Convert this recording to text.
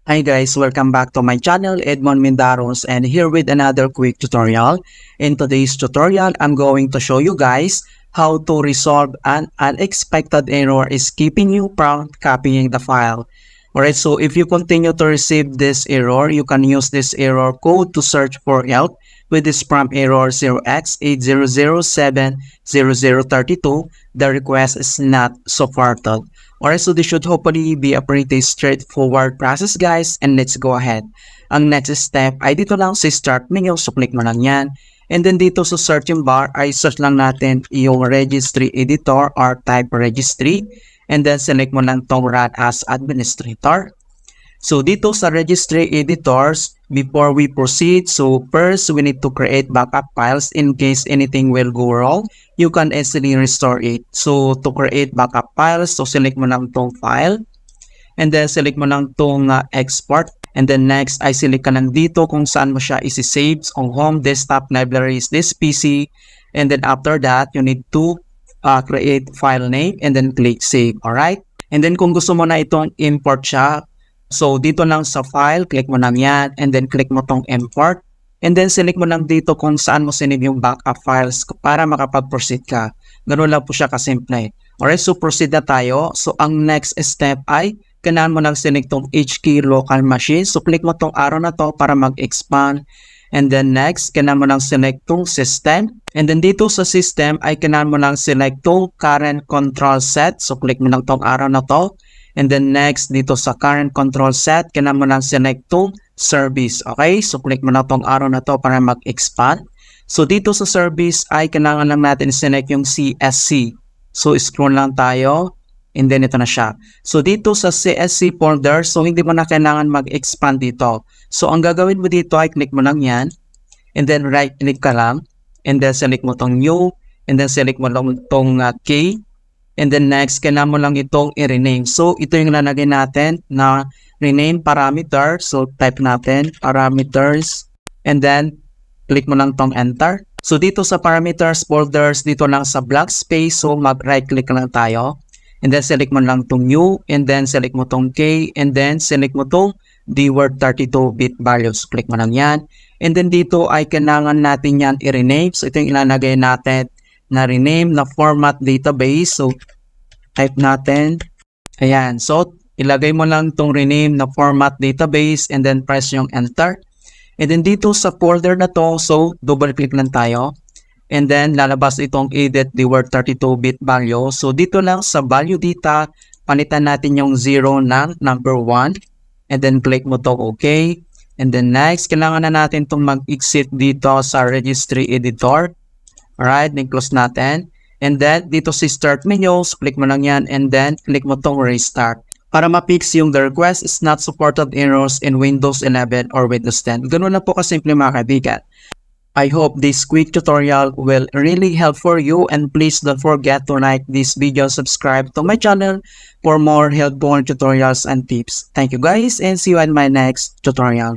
Hi guys, welcome back to my channel, Edmond Mindaros, and here with another quick tutorial. In today's tutorial, I'm going to show you guys how to resolve an unexpected error is keeping you from copying the file. Alright, so if you continue to receive this error, you can use this error code to search for help with this prompt error 0x80070032. The request is not supported. Alright, so this should hopefully be a pretty straightforward process guys, and let's go ahead. Ang next step ay dito lang sa start menu, so click mo lang yan. And then dito sa searching bar ay search lang natin yung registry editor or type registry. And then select mo lang tong run as administrator. So dito sa registry editors, before we proceed, so first we need to create backup files in case anything will go wrong. You can easily restore it. So to create backup files, so select mo lang tong file. And then select mo lang tong export. And then next ay select ka lang dito kung saan mo siya isi-save on home, desktop, libraries, this PC. And then after that, you need to create file name and then click save. Alright? And then kung gusto mo na itong import siya, so dito lang sa file, click mo lang yan and then click mo tong import. And then select mo lang dito kung saan mo sinave yung backup files para makapag-proceed ka. Ganun lang po siya kasimple. Alright, so proceed na tayo. So ang next step ay kailangan mo lang select tong HK local machine. So click mo tong arrow na to para mag-expand. And then next, kailangan mo lang select tong system. And then dito sa system ay kailangan mo lang select tong current control set. So click mo lang tong arrow na to. And then next, dito sa current control set, kailangan mo lang select tong service. Okay? So click mo lang tong arrow na to para mag-expand. So dito sa service ay kailangan lang natin select yung CSC. So scroll lang tayo. And then ito na siya. So dito sa CSC folder, so hindi mo na kailangan mag-expand dito. So ang gagawin mo dito ay click mo lang yan. And then right click ka lang. And then select mo tong new. And then select mo lang tong K. And then next, kailangan mo lang itong i-rename. So ito yung lalagay natin na rename parameter. So type natin parameters. And then click mo lang tong enter. So dito sa parameters folders, dito lang sa blank space. So mag right click lang tayo. And then select mo lang tong new, and then select mo tong K, and then select mo tong dword 32-bit values. Click mo lang yan. And then dito ay kailangan natin yan i-rename. So ito yung ilalagay natin na rename na format database. So type natin. Ayan. So ilagay mo lang tong rename na format database and then press yung enter. And then dito sa folder na to, so double click lang tayo. And then, lalabas itong edit the word 32-bit value. So, dito lang sa value data, palitan natin yung 0 ng number 1. And then, click mo to OK. And then, next, kailangan na natin itong mag-exit dito sa registry editor. Alright, then close natin. And then, dito sa start menus, click mo lang yan. And then, click mo tong restart. Para ma-fix yung the request is not supported errors in Windows 11 or Windows 10. Ganun lang po kasimple mga kaibigan. I hope this quick tutorial will really help for you, and please don't forget to like this video, subscribe to my channel for more helpful tutorials and tips. Thank you guys, and see you in my next tutorial.